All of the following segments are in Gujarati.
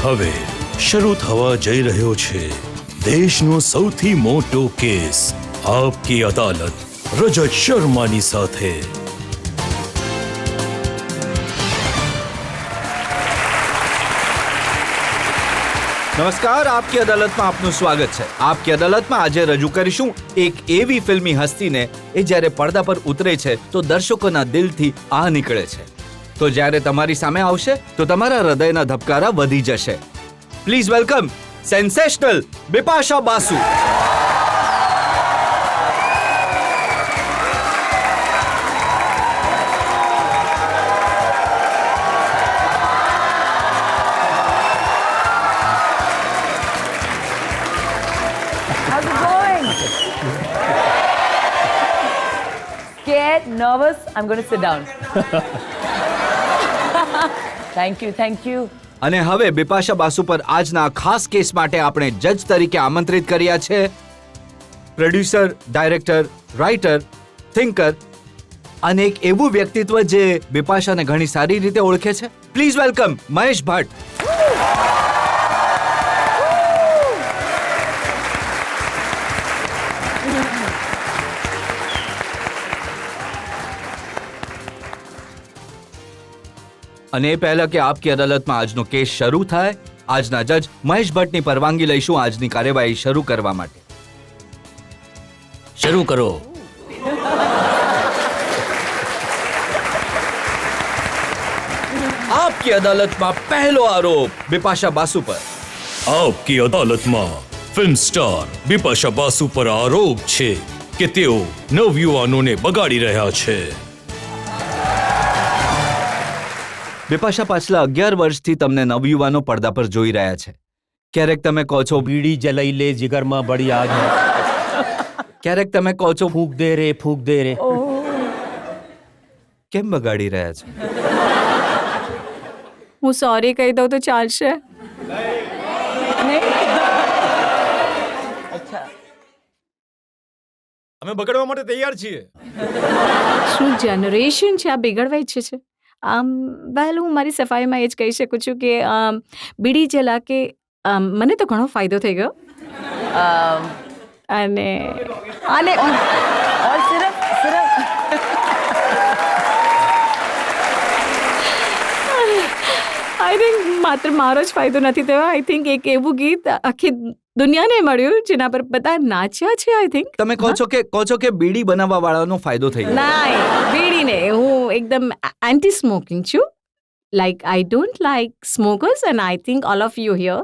હવે શરૂ થવા જઈ રહ્યો છે દેશનો સૌથી મોટો કેસ, આપકી અદાલત રજત શર્માની સાથે. નમસ્કાર, આપકી અદાલતમાં આપનું સ્વાગત છે. આપકી અદાલતમાં આજે રજૂ કરીશું એક એવી ફિલ્મી હસ્તીને એ જ્યારે પડદા પર ઉતરે છે તો દર્શકોના દિલથી આ નીકળે છે, તો જ્યારે તમારી સામે આવશે તો તમારા હૃદયના ધબકારા વધી જશે. Please welcome sensational Bipasha Basu. How's it going? Scared? Nervous? I'm going to sit down. Thank you, thank you. અને હવે બિપાશા બાસુ પર આજના ખાસ કેસ માટે આપણે જજ તરીકે આમંત્રિત કર્યા છે પ્રોડ્યુસર, ડાયરેક્ટર, રાઇટર, થિંકર અને એક એવું વ્યક્તિત્વ જે બિપાશાને ઘણી સારી રીતે ઓળખે છે. Please welcome Mahesh Bhatt. અને એ પહેલા કે આપકી અદાલતમાં આજનો કેસ શરૂ થાય, આજના જજ મહેશ ભટ્ટની પરવાનગી લઈશું આજની કાર્યવાહી શરૂ કરવા માટે. શરૂ કરો. આપકી અદાલતમાં પહેલો આરોપ બિપાશા બાસુ પર. આપકી અદાલતમાં ફિલ્મ સ્ટાર બિપાશા બાસુ પર આરોપ છે કે તેઓ નવયુવાનોને બગાડી રહ્યા છે. બિપાશા પાછલા 11 વર્ષથી તમને નવયુવાનો પડદા પર જોઈ રહ્યા છે. ક્યારેક તમે કહો છો बीड़ी जलाई ले जिगर में बड़ी आग है, ક્યારેક તમે કહો છો फूक दे रे. કેમ બગાડી રહ્યા છે? હું સોરી કહી દઉં તો ચાલશે? અમે બગાડવા માટે તૈયાર છીએ. શું જનરેશન છે આ બિગડવા ઈચ્છે છે? વેલ હું મારી સફાઈમાં એ જ કહી શકું છું કે બીડી જલા કે મને તો ઘણો ફાયદો થઈ ગયો. અને और सिर्फ આઈ થિંક માત્ર મારો જ ફાયદો નથી થયો. આઈ થિંક એક એવું ગીત આખી દુનિયાને મળ્યું જેના પર બધા નાચ્યા છે. આઈ થિંક તમે કહો છો કે બીડી બનાવવા વાળાનો ફાયદો થઈ ગયો. ના, બીડીને હું એકદમ એન્ટી સ્મોકિંગ છું. Like I don't like smokers and I think all of you hear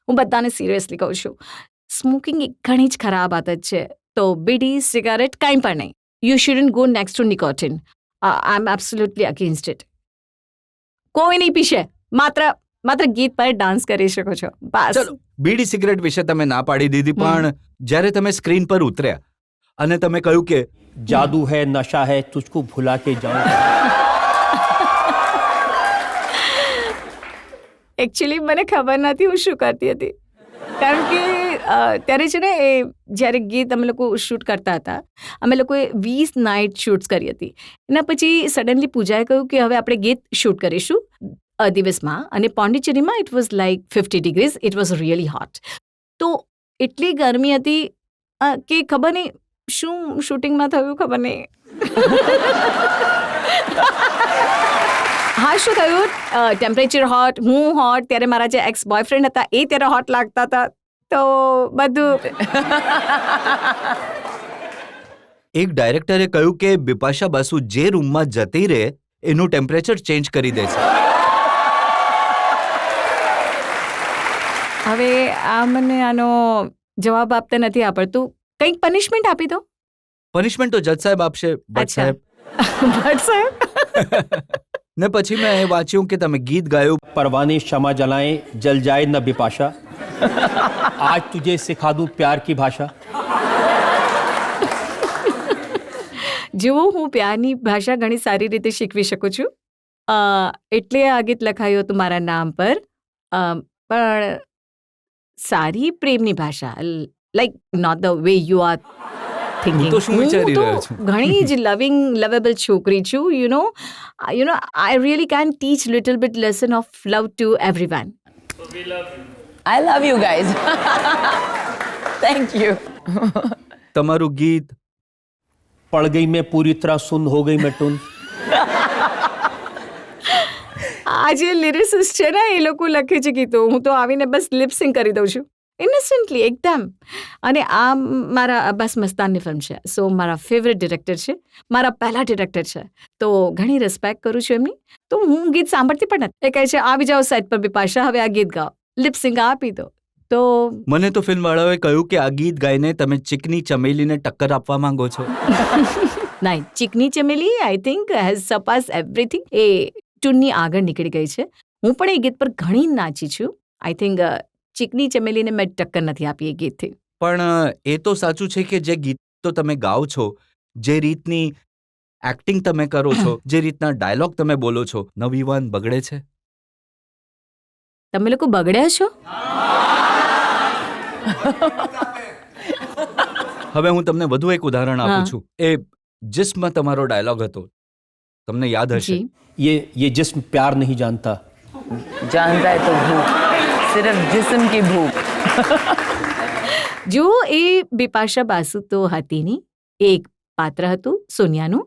હું બધાને સિરિયસલી કહું છું, સ્મોકિંગ એક ઘણી જ ખરાબ આદત છે. તો બીડી, સિગારેટ કાંઈ પણ નહીં. You shouldn't go next to nicotine. I am absolutely against it. કોઈ નહીં પીશે, માત્ર ગીત પર ડાન્સ કરી શકો છો બસ. ચલો, બીડી સિગરેટ વિશે તમે ના પાડી દીધી, પણ જ્યારે તમે સ્ક્રીન પર ઉતર્યા અને તમે કહ્યું કે जादू है नशा है तुझको भुला के जाऊं, એકચ્યુઅલી મને ખબર નથી હું શું કરતી હતી, કારણ કે ત્યારે છે ને એ જ્યારે ગીત અમે લોકો શૂટ કરતા હતા, અમે લોકોએ 20 નાઇટ શૂટ્સ કરી હતી. એના પછી સડનલી પૂજાએ કહ્યું કે હવે આપણે ગીત શૂટ કરીશું દિવસમાં, અને પોંડિચેરીમાં it was like 50 degrees. It was really hot. તો એટલી ગરમી હતી કે ખબર નહીં શું શૂટિંગમાં થયું, ખબર નહીં. હા, શું થયું, ટેમ્પરેચર હોટ, હું હોટ, ત્યારે મારા જે એક્સ બોયફ્રેન્ડ હતા એ ત્યારે હોટ લાગતા હતા, તો બધું. એક ડાયરેક્ટરે કહ્યું કે બિપાશા બાસુ જે રૂમમાં જતી રહે એનું ટેમ્પરેચર ચેન્જ કરી દે છે. હવે મને આનો જવાબ આપતા નથી આવડતું. કંઈક પનિશમેન્ટ આપી દો. પનિશમેન્ટ તો જજ સાહેબ આપશે. ભટ્ટ સાહેબ. ભટ્ટ સાહેબ. ને પછી મેં એ વાંચ્યું કે તમે ગીત ગાયું, परवाने क्षमा जलाएं जल जाए न बिपाशा, आज तुझे सिखा दूं प्यार की भाषा. જેવો હું પ્યારની ભાષા ઘણી સારી રીતે શીખવી શકું છું, એટલે આ ગીત લખાયું હતું મારા નામ પર. પણ સારી પ્રેમની ભાષા, like not the way you are thinking. તો શું વિચારી રહ્યો છું? ઘણી જ લવેબલ છોકરી છું. You know I really can teach little bit lesson of love to everyone. I love you guys. Thank you. તમારું ગીત पड़ गई मैं पूरी तरह सुन हो गई मैं टुन આ જે લિરિસિસ્ટ છે ને એ લોકો લખે છે ગીતો, હું તો આવીને બસ લિપસિંગ કરી દઉં છું ઇનોસેન્ટલી એકદમ. અને આ મારા અબ્બાસ મસ્તાનની ફિલ્મ છે, સો મારા ફેવરેટ ડિરેક્ટર છે, મારા પહેલા ડિરેક્ટર છે, તો ઘણી રિસ્પેક્ટ કરું છું એમની. તો હું ગીત સાંભળતી પણ નથી. એ કહે છે આવી જાઓ સેટ પર બિપાશા, હવે આ ગીત ગાઓ, લિપસિંગ આપી દો. તો મને તો ફિલ્મવાળાઓએ કહ્યું કે આ ગીત ગાઈને તમે ચીકની ચમેલીને ટક્કર આપવા માંગો છો. નહીં, Chikni Chameli I think has surpass everything. એ ટ્યુનની આગળ નીકળી ગઈ છે. હું પણ એ ગીત પર ઘણી નાચી છું. આઈ થિંક ચીકની ચમેલીને મેં ટક્કર નથી આપી એ ગીતથી. પણ એ તો સાચું છે કે જે ગીતો તમે ગાઓ છો, જે રીતની એક્ટિંગ તમે કરો છો, જે રીતના ડાયલોગ તમે બોલો છો, નવયુવાન બગડે છે. તમે લોકો બગડ્યા છો? હવે હું તમને વધુ એક ઉદાહરણ આપું હા. છું. એ જિસ્મ તમારો ડાયલોગ હતો, તમને યાદ હશે. જી, ये जिस्म प्यार नहीं जानता जानता है तो भूख, सिर्फ जिस्म की भूख. જો એ બિપાશા બાસુ તો હતી નહીં, એ એક પાત્ર હતું સોનિયાનું,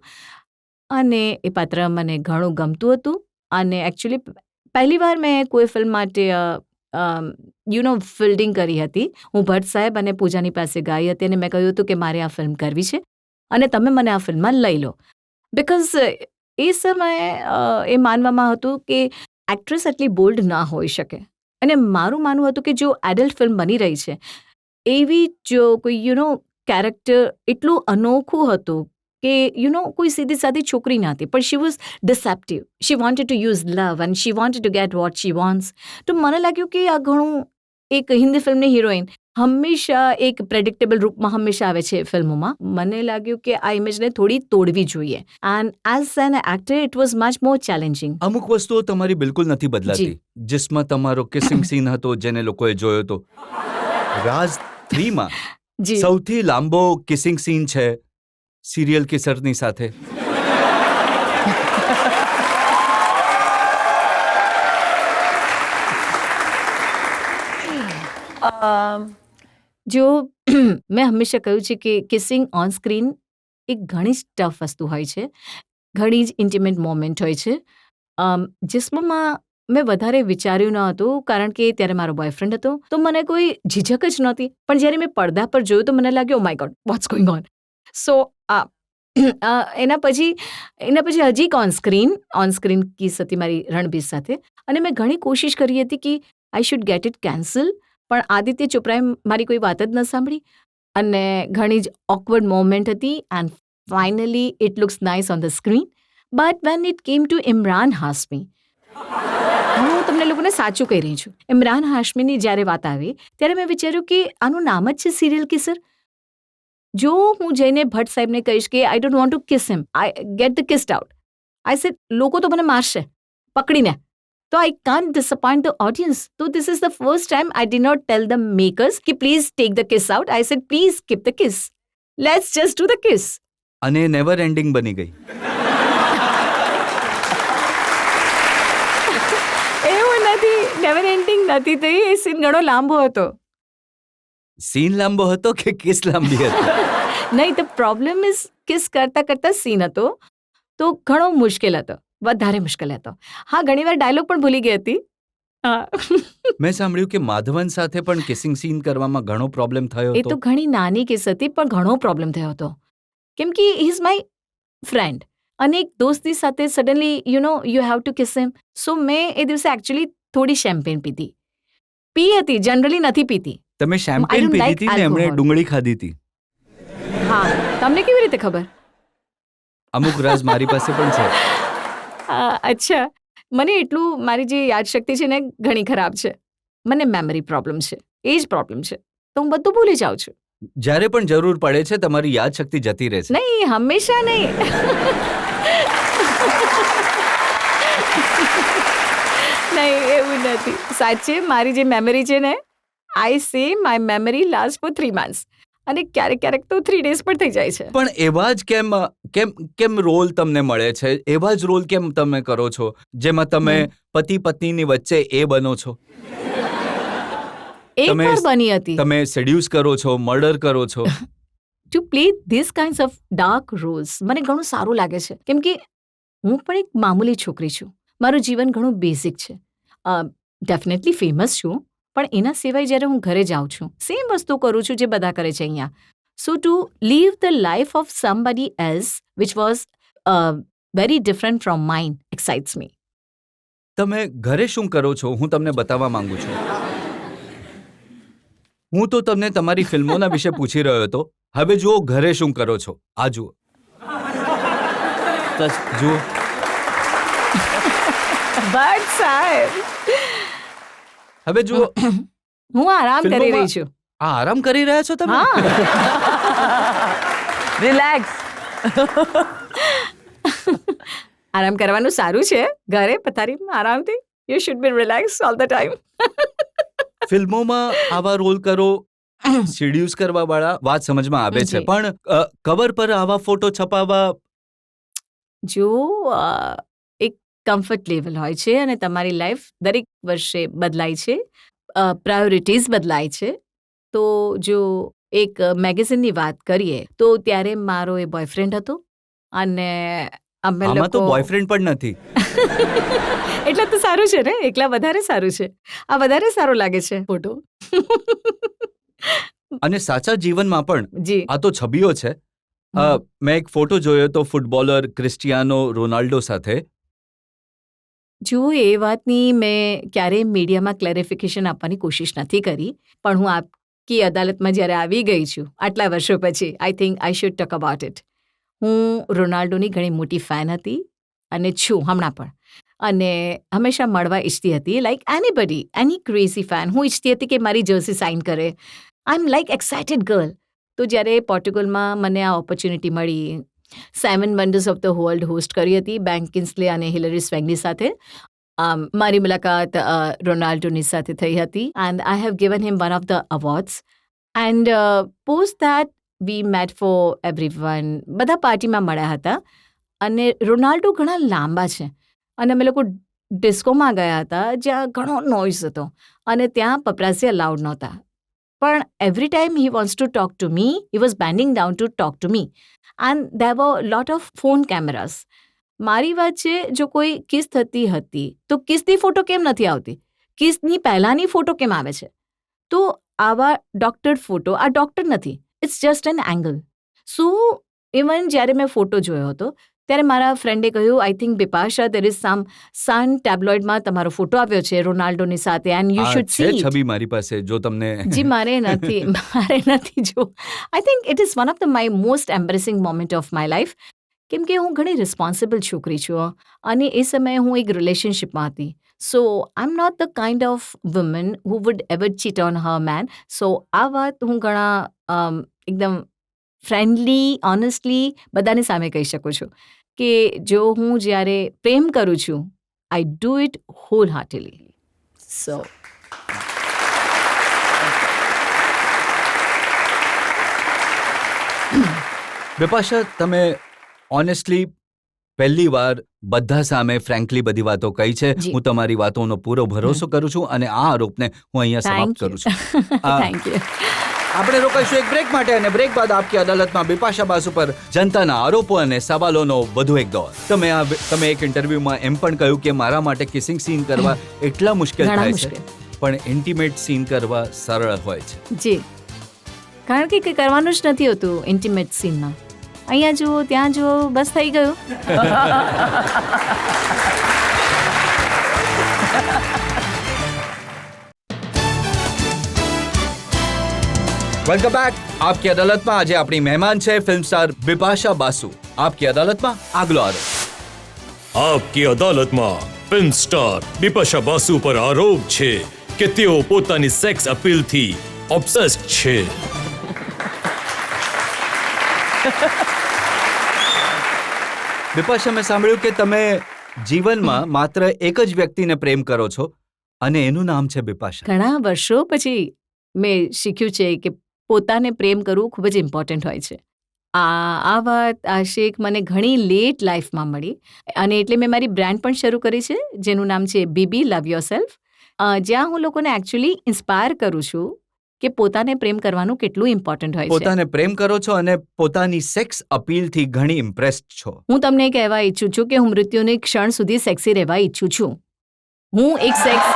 અને એ પાત્ર મને ઘણું ગમતું હતું. અને એકચ્યુઅલી પહેલી વાર મેં કોઈ ફિલ્મ માટે ફિલ્ડિંગ કરી હતી. હું ભટ્ટ સાહેબ અને પૂજાની પાસે ગાઈ હતી અને મેં કહ્યું હતું કે મારે આ ફિલ્મ કરવી છે અને તમે મને આ ફિલ્મમાં લઈ લો. બિકોઝ એ સમયે એ માનવામાં હતું કે એક્ટ્રેસ એટલી બોલ્ડ ના હોઈ શકે. અને મારું માનવું હતું કે જો એડલ્ટ ફિલ્મ બની રહી છે, એવી જો કોઈ કેરેક્ટર એટલું અનોખું હતું કે કોઈ સીધી સાદી છોકરી ના હતી, પણ she was deceptive, she wanted to use love and she wanted to get what she wants. તો મને લાગ્યું કે આ ઘણું, એક હિન્દી ફિલ્મની હિરોઈન હંમેશા એક પ્રેડિક્ટેબલ રૂપમાં હંમેશા આવે છે ફિલ્મોમાં. મને લાગ્યું કે આ ઇમેજને થોડી તોડવી જોઈએ. And as an actor it was much more challenging. અમુક વસ્તુઓ તમારી બિલકુલ નથી બદલાતી. જિસ્મમાં તમારો કિસિંગ સીન હતો જેને લોકોએ જોયો હતો. રાજ 3માં જી, સૌથી લાંબો કિસિંગ સીન છે સિરિયલ કિસરની સાથે. જો મેં હંમેશા કહ્યું છે કે કિસિંગ ઓન સ્ક્રીન એક ઘણી જ ટફ વસ્તુ હોય છે, ઘણી જ ઇન્ટિમેટ મોમેન્ટ હોય છે. જિસ્મમાં મેં વધારે વિચાર્યું ન હતું કારણ કે ત્યારે મારો બોયફ્રેન્ડ હતો, તો મને કોઈ ઝીઝક જ નહોતી. પણ જ્યારે મેં પડદા પર જોયું તો મને લાગ્યું oh my god what's going on. So એના પછી હજી એક ઓન સ્ક્રીન કિસ હતી મારી રણબીર સાથે, અને મેં ઘણી કોશિશ કરી હતી કે I should get it cancel, પણ આદિત્ય ચોપરાએ મારી કોઈ વાત જ ન સાંભળી અને ઘણી જ ઓકવર્ડ મોમેન્ટ હતી. And finally it looks nice on the screen, but when it came to Imran Hashmi, હું તમને લોકોને સાચું કહી રહી છું, ઇમરાન હાશમીની જ્યારે વાત આવી ત્યારે મેં વિચાર્યું કે આનું નામ જ છે સિરિયલ કિસર. જો હું જઈને ભટ્ટ સાહેબને કહીશ કે I don't want to kiss him, I get the kissed out, I said લોકો તો મને મારશે પકડીને, તો I can't disappoint the audience. તો this is the first time I did not tell the makers કે please take the kiss out. I said please keep the kiss, let's just do the kiss. અને નેવર એન્ડિંગ બની ગઈ. એવું નથી, નેવર એન્ડિંગ નથી થઈ, એ સીન ઘણો લાંબો હતો. સીન લાંબો હતો કે કિસ લાંબી હતી? નહીં, ધ પ્રોબ્લેમ ઇઝ કિસ કરતા કરતા સીન હતો તો ઘણો મુશ્કેલ હતો, વધારે મુશ્કેલ હતો. હા, ઘણીવાર ડાયલોગ પણ ભૂલી ગઈ હતી. મેં સાંભળ્યું કે માધવન સાથે પણ કિસિંગ સીન કરવામાં ઘણો પ્રોબ્લેમ થયો એ તો હતો. ઘણી નાની કેસ હતી પણ ઘણો પ્રોબ્લેમ થયો હતો, કેમ કે હી ઇઝ માય ફ્રેન્ડ અને એક દોસ્તની સાથે suddenly you have to kiss him. So મેં એ દિવસે એકચ્યુઅલી થોડી શેમ્પેન પી હતી, જનરલી નથી પીતી. તમે I શેમ્પેન don't પીધી like હતી ને એમણે alcohol. ડુંગળી ખાધી હતી. હા, તમને કેવી રીતે ખબર? અમુક રાજ મારી પાસે પણ છે. અચ્છા, મને એટલું, મારી જે યાદશક્તિ છે ને ઘણી ખરાબ છે, મને મેમરી પ્રોબ્લેમ છે, એ જ પ્રોબ્લેમ છે, તો હું બધું ભૂલી જાઉં છું. જ્યારે પણ જરૂર પડે છે તમારી યાદશક્તિ જતી રહે છે. નહીં, હંમેશા નહીં. નહીં, એવું નથી. સાચે મારી જે મેમરી છે ને, I say my memory last for 3 months અને ક્યારેક ક્યારેક તો 3 days પણ થઈ જાય છે. પણ એવા જ કેમ રોલ તમને મળે છે, એવા જ રોલ કેમ તમે કરો છો જેમાં તમે પતિ પત્નીની વચ્ચે એ બનો છો? એક તમે વાર બની હતી. તમે સેડ્યુસ કરો છો, મર્ડર કરો છો. To play this kinds of dark Rolls મને ઘણું સારું લાગે છે, કેમ કે હું પણ એક મામૂલી છોકરી છું. મારું જીવન ઘણું બેઝિક છે. ડેફિનેટલી ફેમસ છું, પણ એના સિવાય જ્યારે હું ઘરે જાઉં છું સેમ વસ્તુ કરું છું જે બધા કરે છે અહીંયા. So to live the life of somebody else which was very different from mine excites me. તમે ઘરે શું કરો છો હું તમને બતાવવા માંગુ છું. હું તો તમને તમારી ફિલ્મોના વિશે પૂછી રહ્યો હતો. હવે જુઓ ઘરે શું કરો છો. આ જુઓ, જુઓ. બટ સાહેબ, હવે જુઓ, હું આરામ કરી ફિલ્મોમાં- રહી છું. આ આરામ કરી રહ્યા છો તમે? હા. Relax. આરામ કરવાનું સારું છે. ઘરે પથારીમાં આરામથી. You should be relax all the time. ફિલ્મોમાં આવા રોલ કરો, સિડ્યુસ કરવા વાળા, વાત સમજમાં આવે છે, જી. પણ કવર પર આવા ફોટો છપાવવા જો એક કમ્ફર્ટ લેવલ હોય છે અને તમારી લાઈફ દરેક વર્ષે બદલાય છે, પ્રાયોરિટીઝ બદલાય છે. તો જો એક મેગેઝિનની વાત કરીએ તો ત્યારે મારો એ બોયફ્રેન્ડ હતો અને અમે આમાં તો લોકો બોયફ્રેન્ડ પણ નથી. એટલે તો સારું છે ને, એકલા વધારે સારું છે. આ વધારે સારો લાગે છે ફોટો. અને સાચા જીવનમાં પણ જી. આ તો છબીઓ છે. મેં એક ફોટો જોયો તો ફૂટબોલર ક્રિસ્ટિયાનો રોનાલ્ડો સાથે. જો એ વાતની મેં ક્યારેય મીડિયામાં ક્લેરિફિકેશન આપવાની કોશિશ નથી કરી, પણ હું આપકી અદાલતમાં જ્યારે આવી ગઈ છું આટલા વર્ષો પછી, I think I should talk about it. હું રોનાલ્ડોની ઘણી મોટી ફેન હતી અને છું હમણાં પણ, અને હંમેશા મળવા ઈચ્છતી હતી. લાઈક એનીબડી, એની ક્રેઝી ફેન. હું ઈચ્છતી હતી કે મારી જર્સી સાઇન કરે. આઈ એમ લાઈક એક્સાઇટેડ ગર્લ. તો જ્યારે પોર્ટુગલમાં મને આ ઓપોર્ચ્યુનિટી મળી, 7 wonders of the world host કરી હતી બેન કિંગ્સલે અને હિલરી સ્વેંગની સાથે. મારી મુલાકાત રોનાલ્ડોની સાથે થઈ હતી and I have given him one of the awards. And post that we mat four everyone. બધા પાર્ટીમાં મળ્યા હતા અને રોનાલ્ડો ઘણા લાંબા છે અને અમે લોકો ડિસ્કોમાં ગયા હતા જ્યાં ઘણો નોઇઝ હતો અને ત્યાં પપરાઝી અલાઉડ નહોતા. પણ every time he wants to talk to me, he was bending down to talk to me and there were lot of phone cameras. મારી વાત છે, જો કોઈ કિસ થતી હતી તો કિસની ફોટો કેમ નથી આવતી? કિસની પહેલાંની ફોટો કેમ આવે છે? તો આવા ડોક્ટર્ડ ફોટો, આ ડોક્ટર નથી, it's just an angle. So even જ્યારે મેં ફોટો જોયો હતો ત્યારે મારા ફ્રેન્ડે કહ્યું, I think Bipasha there is some sun ટેબ્લોઇડમાં તમારો ફોટો આવ્યો છે રોનાલ્ડોની સાથે એન્ડ યુ આ શુડ છે સી. છબી મારી પાસે, જો તમને. જી મારે નથી જો. I think it is one of the my most embarrassing moment of my life, કેમ કે હું ઘણી રિસ્પોન્સિબલ છોકરી છું અને એ સમયે હું એક રિલેશનશિપમાં હતી. So I am not the kind of woman who would ever cheat on her man. So આ વાત હું ઘણા એકદમ ફ્રેન્ડલી, ઓનેસ્ટલી બધાની સામે કહી શકું છું કે જો હું જ્યારે પ્રેમ કરું છું, આઈ ડુ ઇટ હોલ હાર્ટેલી. સો બિપાશા, તમે ઓનેસ્ટલી પહેલી વાર બધા સામે ફ્રેન્કલી બધી વાતો કહી છે. જી. હું તમારી વાતોનો પૂરો ભરોસો કરું છું અને આ આરોપને હું અહીંયા સમાપ્ત થેન્ક કરું છું. Thank you. આપણે રોકાઈશું એક બ્રેક માટે અને બ્રેક બાદ આપકી અદાલતમાં બિપાશા બાસુ પર જનતાના આરોપો અને સવાલોનો વધુ એક દોર. તમે એક ઇન્ટરવ્યુમાં એમ પણ કહ્યું કે મારા માટે કિસિંગ સીન કરવા એટલા મુશ્કેલ ઘણા થાય છે, મુશ્કેલ. પણ ઇન્ટિમેટ સીન કરવા સરળ હોય છે. જી, કારણ કે કંઈ કરવાનું જ નથી હોતું ઇન્ટિમેટ સીનમાં. અહીંયા જુઓ, ત્યાં જુઓ, બસ થઈ ગયું. Welcome back. આપકી અદાલતમાં આજે આપણી મહેમાન છે ફિલ્મ સ્ટાર બિપાશા બાસુ. આપકી અદાલતમાં આગલો આરોપ. આપકી અદાલતમાં ફિલ્મ સ્ટાર બિપાશા બાસુ પર આરોપ છે કે તેઓ પોતાની સેક્સ અપીલથી ઓબ્સેસ્ડ છે. બિપાશા, મેં સાંભળ્યું કે તમે જીવનમાં માત્ર એક જ વ્યક્તિને પ્રેમ કરો છો અને એનું નામ છે બિપાશા. ઘણા વર્ષો પછી મેં શીખ્યું છે કે પોતાને પ્રેમ કરવું ખૂબ જ ઇમ્પોર્ટન્ટ હોય છે. આ વાત આ શીખ મને ઘણી લેટ લાઈફમાં મળી અને એટલે મેં મારી બ્રાન્ડ પણ શરૂ કરી છે જેનું નામ છે બીબી લવ યોર સેલ્ફ. જ્યાં હું લોકોને એકચ્યુઅલી ઇન્સ્પાયર કરું છું કે પોતાને પ્રેમ કરવાનું કેટલું ઇમ્પોર્ટન્ટ હોય છે. પોતાને પ્રેમ કરો છો અને પોતાની સેક્સ અપીલથી ઘણી ઇમ્પ્રેસ્ડ છો. હું તમને કહેવા ઈચ્છું છું કે હું મૃત્યુની ક્ષણ સુધી સેક્સી રહેવા ઈચ્છું છું. હું એક સેક્સ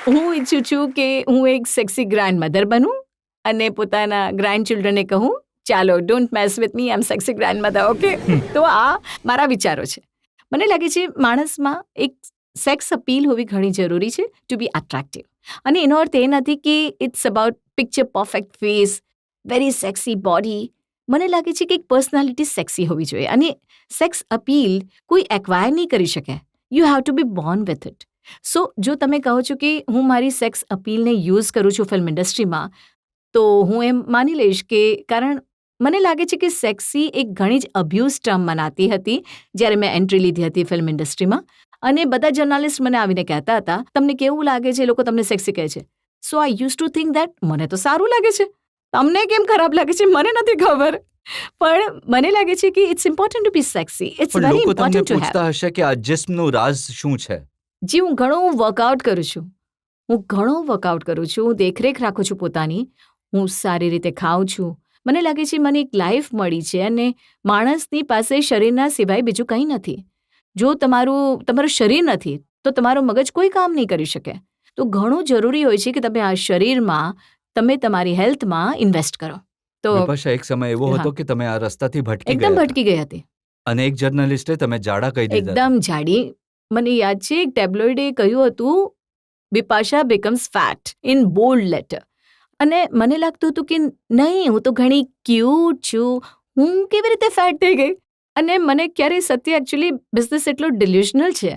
હું ઈચ્છું છું કે હું એક સેક્સી ગ્રાન્ડ મધર બનું અને પોતાના ગ્રાન્ડ ચિલ્ડ્રનને કહું, ચાલો don't mess with me, I am sexy grand mother. Okay, તો આ મારા વિચારો છે. મને લાગે છે માણસમાં એક સેક્સ અપીલ હોવી ઘણી જરૂરી છે ટુ બી એટ્રેક્ટિવ. અને એનો અર્થ એ નથી કે it's about picture perfect face, very sexy body. મને લાગે છે કે એક પર્સનાલિટી સેક્સી હોવી જોઈએ અને સેક્સ અપીલ કોઈ એક્વાયર નહીં કરી શકે. You have to be born with it. So જો તમે કહો છો કે હું મારી સેક્સ અપીલને યુઝ કરું છું ફિલ્મ ઇન્ડસ્ટ્રીમાં, તો હું એમ માની લઈશ કે કારણ મને લાગે છે કે સેક્સી એક ઘણી જ અબ્યુઝ ટર્મ મનાતી હતી જ્યારે મેં એન્ટ્રી લીધી હતી ફિલ્મ ઇન્ડસ્ટ્રીમાં. અને બધા જર્નાલિસ્ટ મને આવીને કહેતા હતા, તમને કેવું લાગે છે, લોકો તમને સેક્સી કહે છે. So I use to think that મને તો સારું લાગે છે, તમને કેમ ખરાબ લાગે છે મને નથી ખબર, પણ મને લાગે છે કે it's important to be sexy. It's પણ વેરી લોકો તમને ઇમ્પોર્ટન્ટ ટુ હેવ. પૂછતા હશે કે આ જિસ્મનું રાઝ શું છે? જી, હું ઘણું વર્કઆઉટ કરું છું. હું દેખરેખ રાખું છું પોતાની. હું સારી રીતે ખાઉં છું. મને લાગે છે મને એક લાઈફ મળી છે અને માણસની પાસે શરીરના સિવાય બીજું કંઈ નથી. જો તમારું શરીર નથી તો તમારું મગજ કોઈ કામ નહીં કરી શકે. તો ઘણું જરૂરી હોય છે કે તમે આ શરીરમાં, તમે તમારી હેલ્થમાં ઇન્વેસ્ટ કરો. તો વિપાશા, એક સમય એવો હતો કે તમે આ રસ્તાથી ભટકી એકદમ ગયા ભટકી ગઈ હતી, હતા અને એક જર્નલિસ્ટે તમે જાડા કહી દીધા. એકદમ જાડી. મને યાદ છે એક ટેબ્લોઇડે કહ્યું હતું, Bipasha becomes fat in bold letter. અને મને લાગતું હતું કે નહીં, હું તો ઘણી ક્યુટ છું, હું કેવી રીતે ફેટ થઈ ગઈ. અને મને ક્યારેય સત્ય એકચ્યુઅલી બિઝનેસ એટલો ડિલ્યુશનલ છે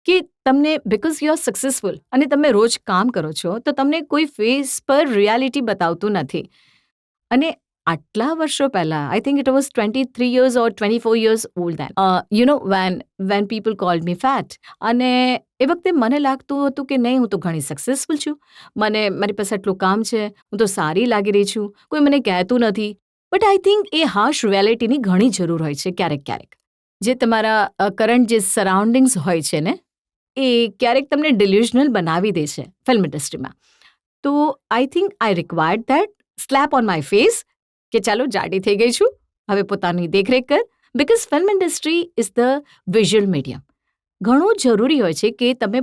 કે તમને બિકોઝ યુ આર સક્સેસફુલ અને તમે રોજ કામ કરો છો તો તમને કોઈ ફેસ પર રિયાલિટી બતાવતું નથી. અને આટલા વર્ષો પહેલાં, આઈ think it was 23 years or 24 years old then, when people called me fat. અને એ વખતે મને લાગતું હતું કે નહીં, હું તો ઘણી સક્સેસફુલ છું, મારી પાસે આટલું કામ છે, હું તો સારી લાગી રહી છું, કોઈ મને કહેતું નથી. But I think a harsh રિયાલિટીની ઘણી જરૂર હોય છે ક્યારેક ક્યારેક. જે તમારા કરંટ જે સરાઉન્ડિંગ્સ હોય છે ને, એ ક્યારેક તમને ડિલ્યુશનલ બનાવી દે છે ફિલ્મ ઇન્ડસ્ટ્રીમાં. તો I think I required that slap on my face કે ચાલો જાડી થઈ ગઈ છું, હવે પોતાની દેખરેખ કર. Because film industry is the visual medium. ઘણું જરૂરી હોય છે કે તમે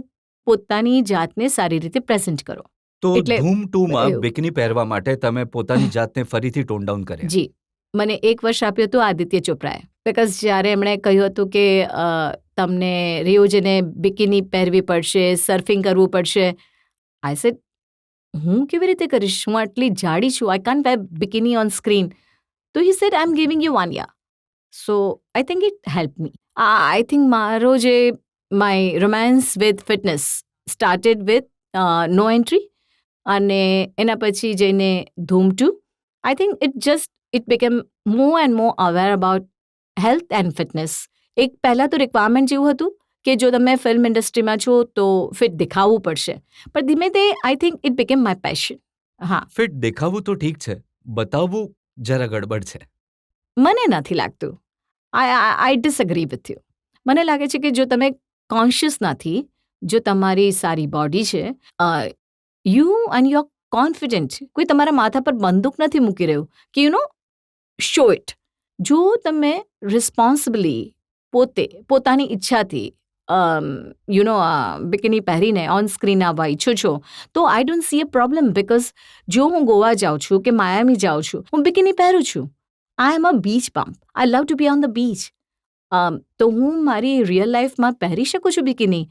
પોતાની જાતને સારી રીતે પ્રેઝન્ટ કરો. તો એટલે ધૂમ 2માં એવું. બિકની પહેરવા માટે તમે પોતાની જાતને ફરીથી ટોન ડાઉન કર્યા. જી, મને 1 વર્ષ આપ્યું હતું આદિત્ય ચોપરાએ. બિકોઝ જ્યારે એમણે કહ્યું હતું કે તમને રિયોજને બિકીની પહેરવી પડશે, સર્ફિંગ કરવું પડશે, આઈ સેડ હું કેવી રીતે કરીશ, હું આટલી જાડી છું, I can't wear bikini on screen. તો he said I am giving you 1 year. So I think it help me. I think મારો જે my romance with fitness started with no entry, અને એના પછી જઈને Dhoom 2. I think it became more and more aware about health and fitness. એક પહેલાં તો રિક્વાયરમેન્ટ જેવું હતું કે જો તમે ફિલ્મ ઇન્ડસ્ટ્રીમાં છો તો ફિટ દેખાવું પડશે, પણ ધીમે તે આઈ think it became my passion. હા, ફિટ દેખાવું તો ઠીક છે, બતાવવું જરા ગડબડ છે. મને નથી લાગતું. આઈ ડિસએગ્રી વિથ યુ. મને લાગે છે કે જો તમે કોન્શિયસ નથી, જો તમારી સારી બોડી છે, you and you are confident, કોઈ તમારા માથા પર બંદૂક નથી મૂકી રહ્યું કે શો ઇટ. જો તમે રિસ્પોન્સિબલી પોતાની ઈચ્છાથી બિકીની પહેરીને ઓન સ્ક્રીન આવવા ઈચ્છો છો, તો I don't see a problem. Because જો હું ગોવા જાઉં છું કે માયામી જાઉં છું, હું બિકીની પહેરું છું. I am a beach bum. I love to be on the beach. તો હું મારી રિયલ લાઈફમાં પહેરી શકું છું બિકીની.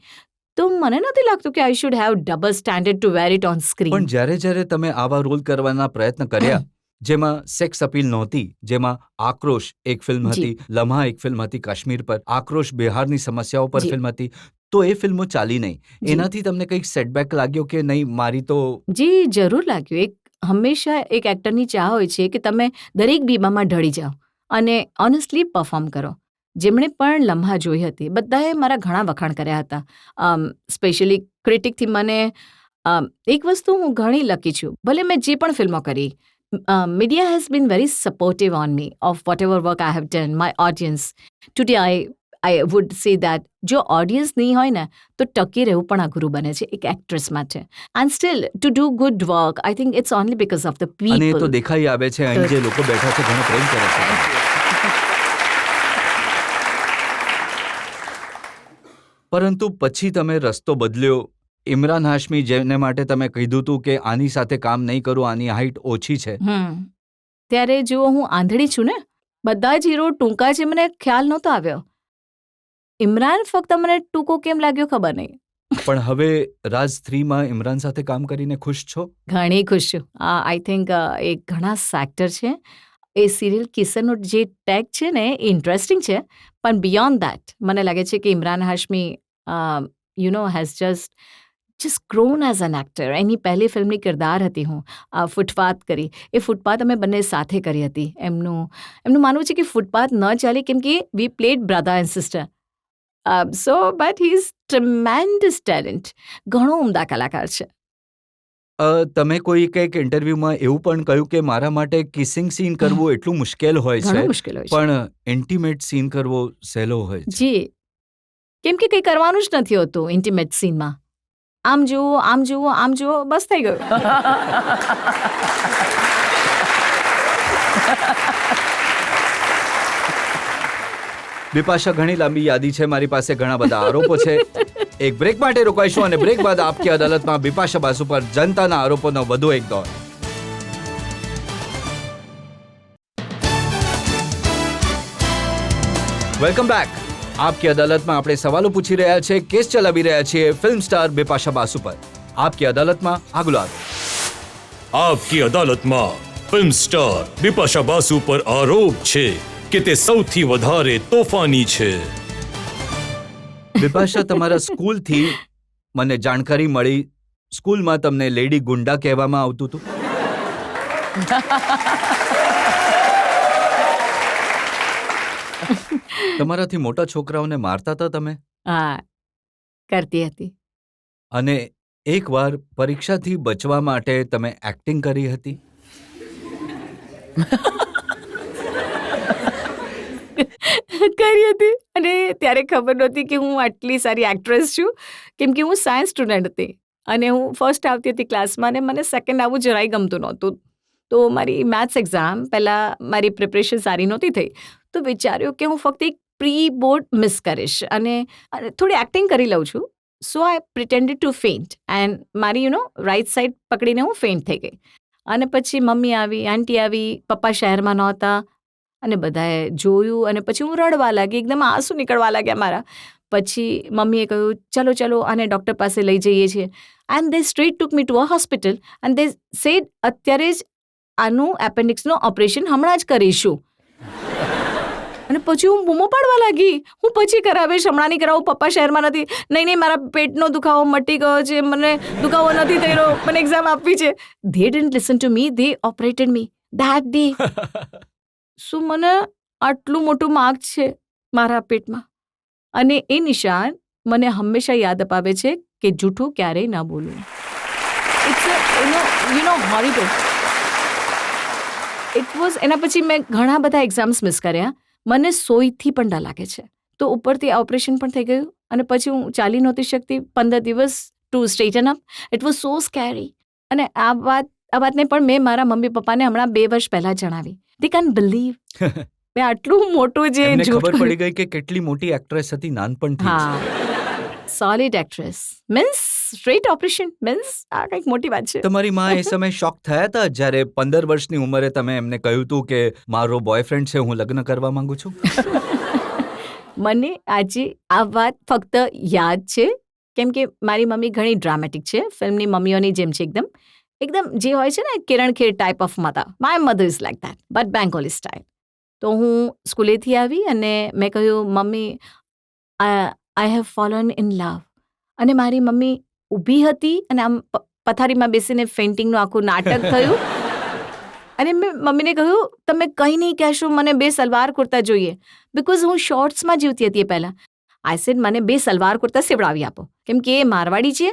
તો મને નથી લાગતું કે I should have double standard to wear it on screen. પણ જ્યારે તમે આવા રોલ કરવાના પ્રયત્ન કર્યા જેમાં સેક્સ અપીલ નહોતી, જેમાં આક્રોશ એક ફિલ્મ હતી, લમ્હા એક ફિલ્મ હતી કાશ્મીર પર, આક્રોશ બિહારની સમસ્યાઓ પર ફિલ્મ હતી, તો એ ફિલ્મો ચાલી નહીં. એનાથી તમને કંઈક સેટબેક લાગ્યો કે નહીં મારી તો? જી, જરૂર લાગ્યું. હંમેશા એક એક્ટરની ચાહ હોય છે કે તમે દરેક બીબામાં ઢળી જાઓ અને ઓનેસ્ટલી પરફોર્મ કરો. જેમણે પણ લમ્હા જોઈ હતી બધાએ મારા ઘણા વખાણ કર્યા હતા. સ્પેશિયલી ક્રિટિકથી મને એક વસ્તુ હું ઘણી લકી છું, ભલે મેં જે પણ ફિલ્મો કરી, media has been very supportive on me of what ever work I have done, my audience. Today I would say that જો ઓડિયન્સ નહીં હોય ને તો ટકી રહેવું પણ અઘરું બને છે એક એક્ટ્રેસ માટે. And still to do good work I think it's only because of the અને એ તો પીપલ. દેખાઈ આવે છે અહીં જે લોકો બેઠા છે ઘણો પ્રેમ કરે છે. પરંતુ પછી તમે રસ્તો બદલ્યો. ઇમરાન હાશમી જેને માટે તમે કીધું હતું કે આની સાથે કામ નહીં કરું, આની હાઈટ ઓછી છે, ત્યારે જુઓ હું આંધળી છું ને, બધા જ હીરો ટૂંકા છે મને ખ્યાલ નહોતો આવ્યો. ઇમરાન ફક્ત મને ટૂંકો કેમ લાગ્યો ખબર નહીં. પણ હવે રાજ 3માં ઇમરાન સાથે કામ કરીને ખુશ છો? ઘણી ખુશ છું. આઈ થિંક એ ઘણા સેક્ટર છે. એ સિરિયલ કિસનનો જે ટેગ છે ને એ ઇન્ટરેસ્ટિંગ છે, પણ બિયોન્ડ દેટ મને લાગે છે કે Imran Hashmi has just grown as an actor. એની પહેલી ફિલ્મની કિરદાર હતી હું, ફૂટપાથ કરી. એ ફૂટપાથ અમે બંને સાથે કરી હતી. એમનું માનવું છે કે ફૂટપાથ ન ચાલી કેમ કે we played brother and sister. So but he is tremendous talent. ઘણો ઉમદા કલાકાર છે. તમે કોઈ કંઈક ઇન્ટરવ્યુમાં એવું પણ કહ્યું કે મારા માટે કિસિંગ સીન કરવું એટલું મુશ્કેલ હોય ઘણો છે, મુશ્કેલ હોય છે. પણ ઇન્ટિમેટ સીન કરવો સહેલો હોય છે. જી, કેમ કે કંઈ કરવાનું જ નથી હોતું ઇન્ટિમેટ સીનમાં. આમ જુઓ, આમ જુઓ, આમ જુઓ, બસ થઈ ગયું. બિપાશા, ઘણી લાંબી યાદી છે, મારી પાસે ઘણા બધા આરોપો છે. એક બ્રેક માટે રોકાઈશું અને બ્રેક બાદ આપકી અદાલતમાં બિપાશા બાસુ પર જનતાના આરોપોનો વધુ એક દોર. Welcome back. આપકી અદાલતમાં આપણે સવાલો પૂછી રહ્યા છે, કેસ ચલાવી રહ્યા છીએ ફિલ્મ સ્ટાર બિપાશા બાસુ પર. આપકી અદાલતમાં આગલો આરોપ. आपकी अदालतમાં फिल्म स्टार बिपाशा बासु पर आरोप છે કે તે સૌથી વધારે તોફાની છે. બિપાશા, તમારા સ્કૂલથી મને જાણકારી મળી, સ્કૂલમાં તમને લેડી ગુંડા કહેવામાં આવતું હતું. તમારાથી મોટા છોકરાઓને મારતા હતા તમે, હા, કરતી હતી. અને એકવાર પરીક્ષાથી બચવા માટે તમે એક્ટિંગ કરી હતી. કરી હતી અને ત્યારે ખબર નહોતી કે હું આટલી સારી એક્ટ્રેસ છું, કેમ કે હું સાયન્સ સ્ટુડન્ટ હતી અને હું ફર્સ્ટ આવતી હતી ક્લાસમાં અને મને સેકન્ડ આવવું જરાય ગમતું નહોતું. તો મારી મેથ્સ એક્ઝામ પહેલાં મારી પ્રિપરેશન સારી નહોતી થઈ, તો વિચાર્યું કે હું ફક્ત એક પ્રી બોર્ડ મિસ કરીશ અને થોડી એક્ટિંગ કરી લઉં છું. સો આઈ પ્રિટેન્ડેડ ટુ ફેઇન્ટ એન્ડ મારી રાઇટ સાઈડ પકડીને હું ફેઇન્ટ થઈ ગઈ. અને પછી મમ્મી આવી, આંટી આવી, પપ્પા શહેરમાં નહોતા અને બધાએ જોયું અને પછી હું રડવા લાગી, એકદમ આંસુ નીકળવા લાગ્યા મારા. પછી મમ્મીએ કહ્યું ચલો ચલો આને ડૉક્ટર પાસે લઈ જઈએ છીએ. And they straight took me to a hospital and they sad અત્યારે જ આનું એપેન્ડિક્સનું ઓપરેશન હમણાં જ કરીશું. અને પછી હું બૂમો પાડવા લાગી, હું પછી કરાવીશ, હમણાં નહીં કરાવું, પપ્પા શહેરમાં નથી. નહીં, મારા પેટનો દુખાવો મટી ગયો છે, મને દુખાવો નથી થઈ રહ્યો, મને એક્ઝામ આપવી છે. They didn't listen to me, they operated me that day. શું મને આટલું મોટું માર્ક છે મારા પેટમાં અને એ નિશાન મને હંમેશા યાદ અપાવે છે કે જૂઠું ક્યારેય ન બોલવું. It's horrible. It was. એના પછી મેં ઘણા બધા એક્ઝામ્સ મિસ કર્યા. મને સોયથી પણ ડર લાગે છે. તો ઉપરથી ઓપરેશન પણ થઈ ગયું અને પછી હું ચાલી નહોતી શકતી 15 દિવસ to straighten up. It was so scary. અને આ વાતને પણ મેં મારા મમ્મી પપ્પાને હમણાં 2 વર્ષ પહેલાં જણાવી. They can't believe. મેં આટલું મોટું જે એમને જૂઠ ખબર પડી ગઈ કે કેટલી મોટી એક્ટ્રેસ હતી નાનપણથી. હા, solid actress means straight operation means આ કંઈક મોટી વાત છે. તમારી માં એ સમય શોક થયા હતા જ્યારે 15 વર્ષની ઉંમરે તમે એમને કહ્યું હતું કે મારો બોયફ્રેન્ડ છે, હું લગ્ન કરવા માંગુ છું? મને આજે આ વાત ફક્ત યાદ છે કેમ કે મારી મમ્મી ઘણી ડ્રામેટિક છે, ફિલ્મની મમ્મીઓની જેમ છે. એકદમ જે હોય છે ને Kiran Kher type of mother. My mother is like that but Bengali style. તો હું સ્કૂલેથી આવી અને મેં કહ્યું mummy I have fallen in love. અને મારી મમ્મી ઊભી હતી અને આમ પથારીમાં બેસીને ફેઇન્ટિંગનું આખું નાટક થયું. અને મેં મમ્મીને કહ્યું તમે કંઈ નહીં કહેશો, મને 2 સલવાર કુર્તા જોઈએ. બિકોઝ હું શોર્ટ્સમાં જીવતી હતી પહેલાં. આઈ સેડ મને 2 સલવાર કુર્તા સીવડાવી આપો કેમ કે એ મારવાડી છે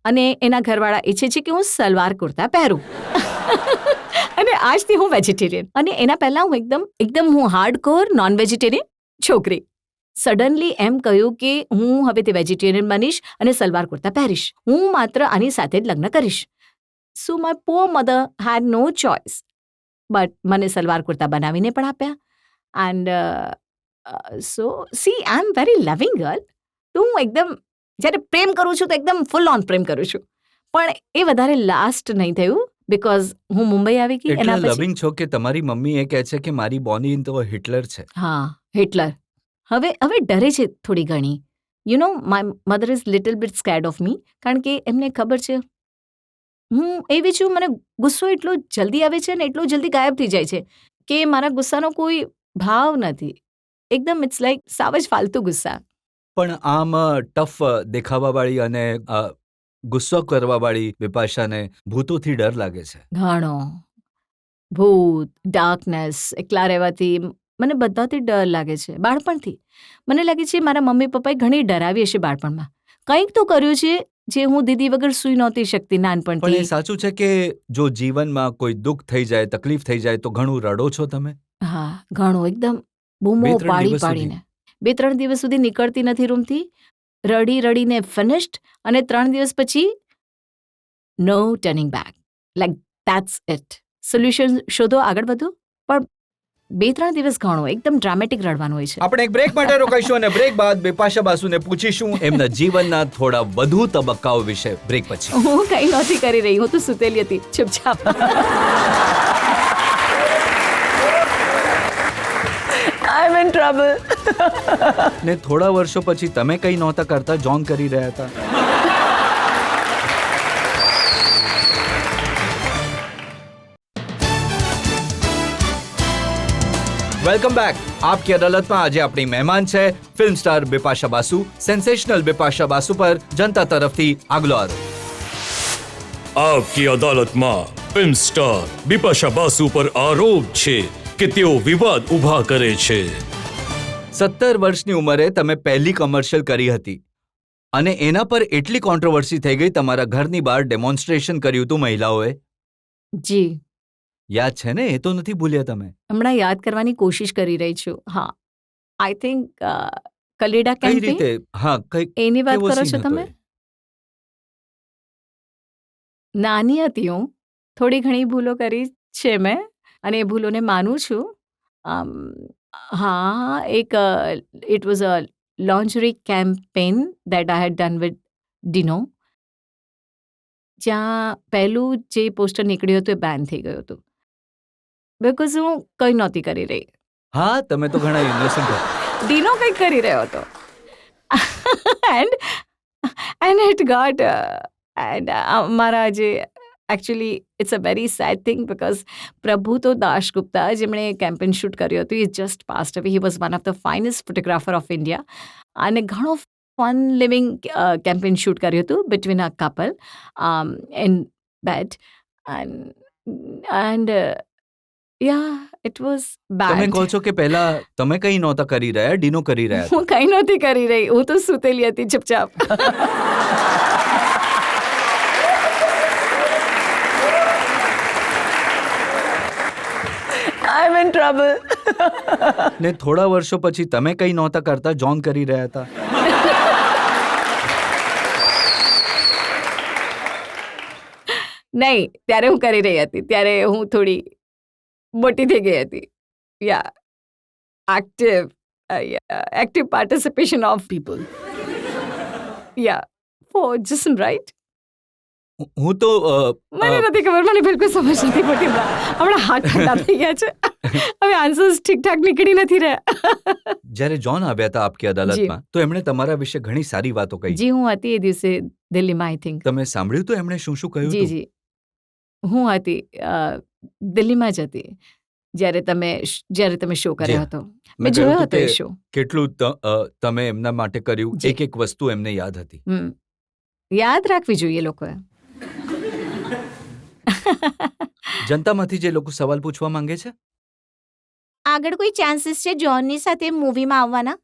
અને એના ઘરવાળા ઈચ્છે છે કે હું સલવાર કુર્તા પહેરું. અને આજથી હું વેજીટેરિયન. અને એના પહેલાં હું એકદમ હું હાર્ડ કોર નોન વેજીટેરિયન છોકરી. સડનલી એમ કહ્યું કે હું હવેથી વેજીટેરિયન બનીશ અને સલવાર કુર્તા પહેરીશ. હું માત્ર આની સાથે જ લગ્ન કરીશ. So my poor mother had no choice but મને સલવાર કુર્તા બનાવીને પણ આપ્યા and so see I am very loving girl. તો હું એકદમ જ્યારે પ્રેમ કરું છું તો એકદમ ફૂલ ઓન પ્રેમ કરું છું. પણ એ વધારે લાસ્ટ નહીં થયું બિકોઝ હું મુંબઈ આવી ગઈ એટલા એના પછી. લવિંગ છો કે તમારી મમ્મી એ કહે છે કે મારી બોની તો હિટલર છે. હા, હિટલર. હવે ડરે છે થોડી ઘણી. You know my mother is little bit scared of me, કારણ કે એમને ખબર છે હું એવી છું, મને ગુસ્સો એટલો જલ્દી આવે છે ને એટલો જલ્દી ગાયબ થઈ જાય છે કે મારા ગુસ્સાનો કોઈ ભાવ નથી. એકદમ ઇટ્સ લાઈક સાવ જ ફાલતુ ગુસ્સા. પણ આમ ટફ દેખાવાવાળી અને ગુસ્સો કરવાવાળી બિપાશાને ભૂતોથી ડર લાગે છે. ઘણો ભૂત, ડાર્કનેસ, એકલા રહેવાથી મને બધાથી ડર લાગે છે બાળપણથી. મને લાગે છે મારા મમ્મી પપ્પાએ ઘણી ડરાવી હશે બાળપણમાં. કંઈક તો કર્યું છે જે હું દીદી વગર સૂઈ નહોતી શકતી પણ એ નાનપણથી. સાચું છે કે જો જીવનમાં કોઈ દુઃખ થઈ જાય, તકલીફ થઈ જાય તો ઘણું રડો છો તમે? હા, ઘણું એકદમ બૂમો 2-3 પાડી દિવસ પાડીને 2-3 દિવસ સુધી નીકળતી નથી રૂમથી. રડી રડીને ફિનિશ્ડ અને 3 દિવસ પછી no turning back. Like that's it. Solution શોધો, આગળ વધો. પણ 2-3 દિવસ ઘણો એકદમ ડ્રામેટિક રડવાનું હોય છે. આપણે એક બ્રેક માટે રોકાઈશું અને બ્રેક બાદ બિપાશા બાસુને પૂછીશું એમના જીવનના થોડા વધુ તબક્કાઓ વિશે બ્રેક પછી. હું કંઈ નહોતી કરી રહી, હું તો સૂતેલી હતી ચૂપચાપ. આઈ એમ ઇન ટ્રબલ. ને થોડા વર્ષો પછી તમે કંઈ નહોતા કરતા, જોન કરી રહ્યા હતા. Welcome back. આપકી અદાલતમાં આજે આપણી મહેમાન છે film star Bipasha Basu. Sensational Bipasha Basu પર જનતા તરફથી આગલો આરોપ. આપકી અદાલતમાં ફિલ્મ સ્ટાર બિપાશા બાસુ પર આરોપ છે કે તેઓ વિવાદ ઊભા કરે છે. 17 વર્ષની ઉંમરે તમે પહેલી કમર્શિયલ કરી હતી અને એના પર એટલી કોન્ટ્રોવર્સી થઈ ગઈ, તમારા ઘરની બહાર ડેમોન્સ્ટ્રેશન કર્યું હતું મહિલાઓએ. જી, યાદ છે ને? એ તો નથી ભૂલ્યા તમે? હમણાં યાદ કરવાની કોશિશ કરી રહી છું. હા, આઈ થિંક કલેડા કઈ કેમ્પેન રીતે? હા, કઈ એની વાત કેવો કરો છો scene હતો તમે? એ? નાની હતી હું, થોડી ઘણી ભૂલો કરી છે મેં અને એ ભૂલોને માનું છું. હા, એક it was a lingerie campaign that I had done with Dino, જ્યાં પહેલું જે પોસ્ટર નીકળ્યું હતું એ બેન થઈ ગયું હતું બિકોઝ હું કંઈ નહોતી કરી રહી. હા, તમે તો ઘણા ઇનોસન્ટ હતા. ડીનો કંઈક કરી રહ્યો હતો એન્ડ ઇટ ગોટ એન્ડ અમારા જે actually it's a very sad thing because Prabhu તો દાશગુપ્તા જેમણે કેમ્પેન શૂટ કર્યું હતું, એ just passed away. He was one of the finest photographer of India અને ઘણો ફન લિવિંગ કેમ્પેન શૂટ કર્યું હતું between a couple in bed and yeah it was તમે બેડ. કહો છો કે પહેલા તમે કંઈ નહોતા કરી રહ્યા, ડીનો કરી રહ્યા હતા. હું કંઈ નહોતી કરી રહી, હું તો સૂતેલી હતી ચૂપચાપ. આઈ એમ ઇન ટ્રબલ. ને થોડા વર્ષો પછી તમે કંઈ નહોતા કરતા, જોન કરી રહ્યા હતા. નહીં, ત્યારે હું કરી રહી હતી, ત્યારે હું થોડી મોટી થઈ ગઈ હતી. Yeah active participation of people. Yeah for Jism right. હું તો મને નથી ખબર, મને બિલકુલ સમજ નથી પડતી. હમણાં હાથ ઠંડા થઈ ગયા છે, હવે આન્સર્સ ઠીકઠાક નીકળી નથી રહ્યા. જ્યારે જોન આવ્યા હતા આપકી અદાલતમાં તો એમણે તમારા વિશે ઘણી સારી વાતો કહી. જી, હું હતી એ દિવસે દિલ્હીમાં. આઈ થિંક તમે સાંભળ્યું તો એમણે શું શું કહ્યું જી હતું? જી હું હતી દિલ્હીમાં જ હતી જ્યારે તમે શો કર્યો હતો. મેં કહ્યું જોયો હતું હતો એ કે શો. કેટલું તમે એમના માટે કર્યું, જી. એક એક વસ્તુ એમને યાદ હતી. યાદ રાખવી જોઈએ લોકોએ. જનતામાંથી જે લોકો સવાલ પૂછવા માંગે છે, આગળ કોઈ ચાન્સીસ છે જોનની સાથે મૂવીમાં આવવાના?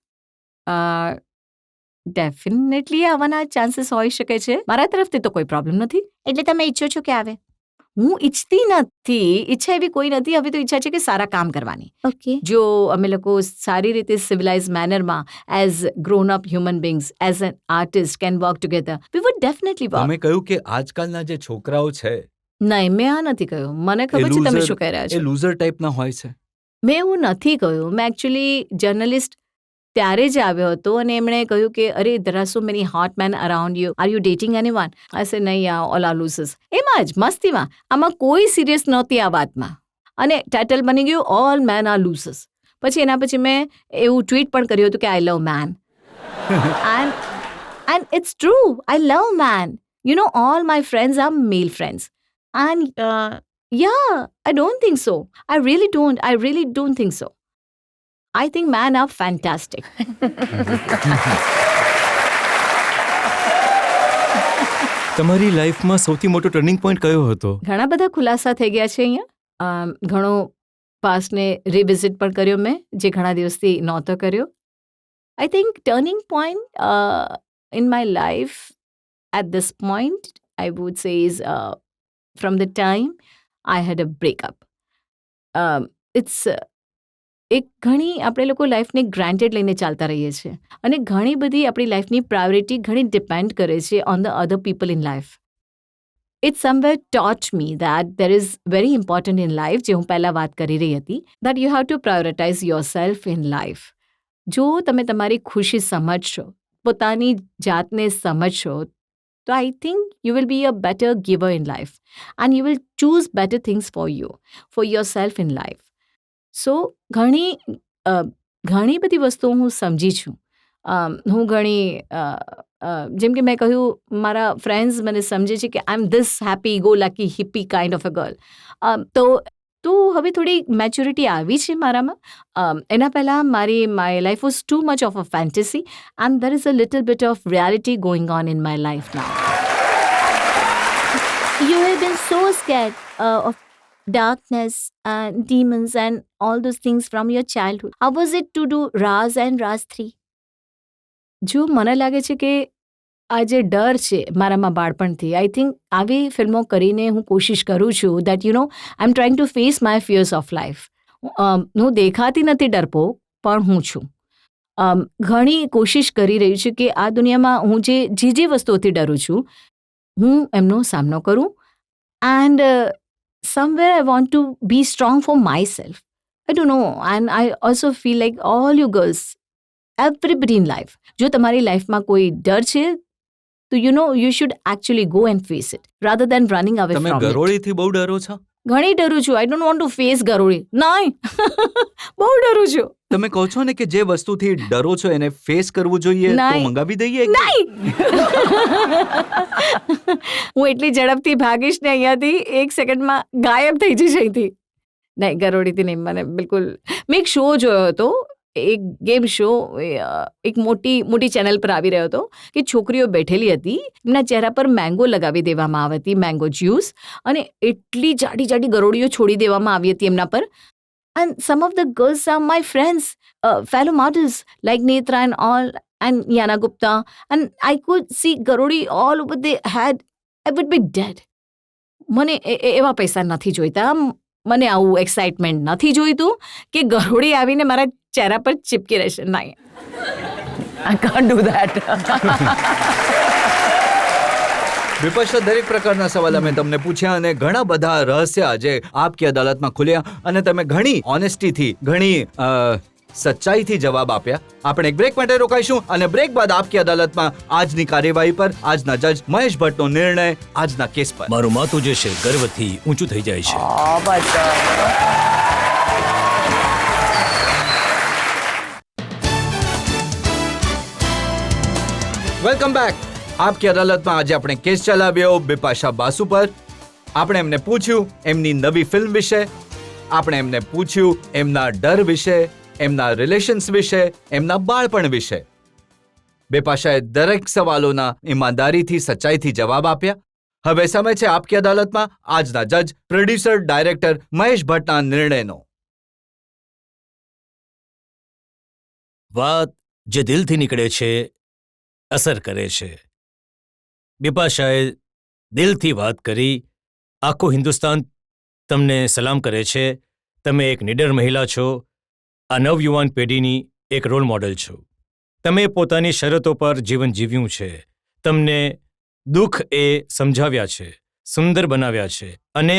ડેફિનેટલી આવવાના ચાન્સીસ હોઈ શકે છે. મારા તરફથી તો કોઈ પ્રોબ્લેમ નથી. એટલે તમે ઈચ્છો છો કે આવે? હું ઈચ્છતી નથી, ઈચ્છા એવી કોઈ નથી, હવે તો ઈચ્છા છે કે સારા કામ કરવાની. ઓકે. જો અમે લોકો સારી રીતે સિવિલાઇઝ મેનરમાં as grown up human beings as an artist can work together, we would definitely work. તમે કહ્યું કે આજકાલના જે છોકરાઓ છે નહીં, મેં આ નથી કહ્યું. મને એ ખબર છે તમે loser- શું કહી રહ્યા એ છો. લૂઝર ટાઈપના હોય છે. મેં એવું નથી કહ્યું. મેં એકચ્યુઅલી જર્નલિસ્ટ ત્યારે જ આવ્યો હતો અને એમણે કહ્યું કે અરે there are so many hot men around you, are you dating anyone? I said નહીં, યાર, all are losers. એમાં જ મસ્તીમાં, આમાં કોઈ સિરિયસ નહોતી આ વાતમાં, અને ટાઇટલ બની ગયું ઓલ મેન આર લૂઝર્સ. પછી એના પછી મેં એવું ટ્વીટ પણ કર્યું હતું કે આઈ લવ main. and it's true, I love man. You know, all my friends are male friends. And yeah, I don't think so. I really don't think so. I think men are fantastic. તમારી લાઈફમાં સૌથી મોટો ટર્નિંગ પોઈન્ટ કયો હતો? ઘણા બધા ખુલાસા થઈ ગયા છે અહીંયા. ઘણો પાસ્ટને રિવિઝિટ પણ કર્યો મેં, જે ઘણા દિવસથી નહોતો કર્યો. I think turning point in my life at this point I would say is from the time I had a breakup. It's એક ઘણી આપણે લોકો લાઈફને ગ્રાન્ટેડ લઈને ચાલતા રહીએ છીએ, અને ઘણી બધી આપણી લાઈફની પ્રાયોરિટી ઘણી ડિપેન્ડ કરે છે on the other people in life. It somewhere taught me that there is very important in life, જે હું પહેલાં વાત કરી રહી હતી, that you have to prioritise yourself in life. જો તમે તમારી ખુશી સમજશો, પોતાની જાતને સમજશો, તો I think you will be a better giver in life, and you will choose better things for you, for yourself in life. સો ઘણી બધી વસ્તુઓ હું સમજી છું. હું ઘણી જેમ કે મેં કહ્યું, મારા ફ્રેન્ડ્સ મને સમજે છે કે I am this happy go lucky hippie kind of a girl. તો હવે થોડી મેચ્યોરિટી આવી છે મારામાં. એના પહેલાં my life was too much of a fantasy, and there is a little bit of reality going on in my life now. You have been so scared of darkness and demons and all those things from your childhood. How was it to do Raz and Raz 3? જો મને લાગે છે કે આ જે ડર છે મારામાં બાળપણથી, આઈ થિંક આવી ફિલ્મો કરીને હું કોશિશ કરું છું that you know I M trying to face my fierce of life. હું દેખાતી નથી ડરપોક, પણ હું છું. ઘણી કોશિશ કરી રહી છું કે આ દુનિયામાં હું જે વસ્તુઓથી ડરું છું, હું એમનો સામનો કરું. And somewhere I want to be strong for myself. I don't know. And I also feel like all you girls, everybody in life, જો તમારી લાઈફમાં કોઈ ડર છે, તો you should actually go and face it rather than running away તમે from it. ગરોળીથી બહુ ડરો છો? ઘણી ડરું છું. I don't want to face ગરોળી. નહીં. બહુ ડરું છું. તમે કહો છો ને કે જે વસ્તુથી ડરો છો એને ફેસ કરવું જોઈએ, તો નહીં. મંગાવી દઈએ? નહીં. હું એટલી ઝડપથી ભાગીશ ને અહીંયાથી 1 સેકન્ડમાં ગાયબ થઈ જઈશ અહીંથી. નહીં, ગરોળીથી નહીં. મને બિલકુલ. મેં એક શો જોયો હતો, એક ગેમ શો, એક મોટી ચેનલ પર આવી રહ્યો હતો કે છોકરીઓ બેઠેલી હતી, એમના ચહેરા પર મેંગો લગાવી દેવામાં આવી હતી, મેંગો જ્યુસ, અને એટલી જાડી ગરોળીઓ છોડી દેવામાં આવી હતી એમના પર. And some of the girls are my friends, fellow models like Netra and all, and Yana Gupta, and I could see garodi all over their head. I would be dead. મને એવા પૈસા નથી જોઈતા, મને આવું એક્સાઇટમેન્ટ નથી જોઈતું કે ગરોળી આવીને મારા ચહેરા પર ચીપકી રહેશે. નહીં, I can't do that. વિપક્ષના દરેક પ્રકારના સવાલ અમે તમને પૂછ્યા, અને ઘણા બધા રહસ્ય આજે આપકી અદાલતમાં ખુલ્યા, અને તમે ઘણી ઓનેસ્ટીથી, ઘણી સચ્ચાઈથી જવાબ આપ્યા. આપણે એક બ્રેક માટે રોકાઈશું, અને બ્રેક બાદ આપકી અદાલતમાં આજની કાર્યવાહી પર, આજના જજ મહેશ ભટ્ટનો નિર્ણય, આજના કેસ પર. મારું માથું જે છે ગર્વથી ઊંચું થઈ જાય છે. Welcome back. આપકી અદાલતમાં આજે આપણે કેસ ચલાવ્યો બિપાશા બાસુ પર. આપણે એમને પૂછ્યું એમની નવી ફિલ્મ વિશે, આપણે એમને પૂછ્યું એમના ડર વિશે, એમના રિલેશન્સ વિશે, એમના બાળપણ વિશે. બિપાશાએ દરેક સવાલોના ઈમાનદારીથી, સચ્ચાઈથી જવાબ આપ્યા. હવે સમય છે આપકી અદાલતમાં આજના જજ, પ્રોડ્યુસર, ડાયરેક્ટર મહેશ ભટ્ટના નિર્ણયનો. વાત જે દિલથી નીકળે છે અસર કરે છે. બિપાશાએ દિલથી વાત કરી, આખું હિન્દુસ્તાન તમને સલામ કરે છે. તમે એક નિડર મહિલા છો, આ નવયુવાન પેઢીની એક રોલ મોડલ છો. તમે પોતાની શરતો પર જીવન જીવ્યું છે. તમને દુઃખ એ સમજાવ્યા છે, સુંદર બનાવ્યા છે અને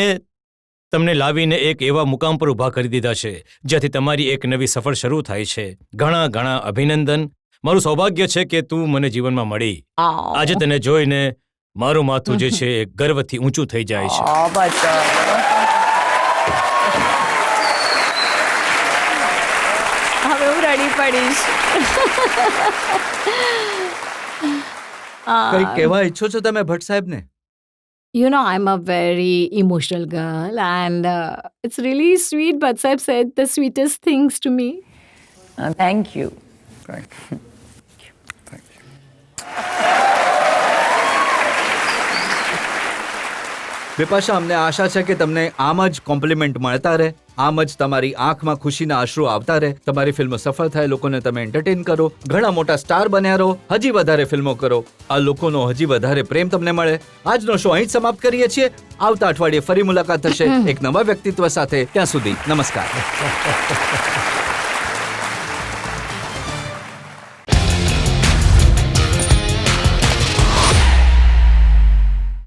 તમને લાવીને એક એવા મુકામ પર ઊભા કરી દીધા છે જ્યાંથી તમારી એક નવી સફર શરૂ થાય છે. ઘણા ઘણા અભિનંદન. મારું સૌભાગ્ય છે કે તું મને જીવનમાં મળી. આજે તને જોઈને મારું માથું જે છે એ ગર્વથી ઊંચું થઈ જાય છે. હવે હું રડી પડીશ. કંઈ કહેવા ઈચ્છો છો તમે ભટ્ટ સાહેબને? You know, I'm a very emotional girl, and it's really sweet. Bhatt Sahib said the sweetest things to me. Thank you. Bipasha, અમને આશા છે કે તમને આમ જ કોમ્પ્લિમેન્ટ મળતા રહે, આમ જ તમારી આંખમાં ખુશીના આંસુ આવતા રહે, તમારી ફિલ્મ સફળ થાય, લોકોને તમે એન્ટરટેન કરો, ઘણા મોટા સ્ટાર બન્યા રહો, હજી વધારે ફિલ્મો કરો, આ લોકોનો હજી વધારે પ્રેમ તમને મળે. આજનો શો અહીં જ સમાપ્ત કરીએ છીએ. આવતા અઠવાડિયે ફરી મુલાકાત થશે એક નવા વ્યક્તિત્વ સાથે. ત્યાં સુધી નમસ્કાર.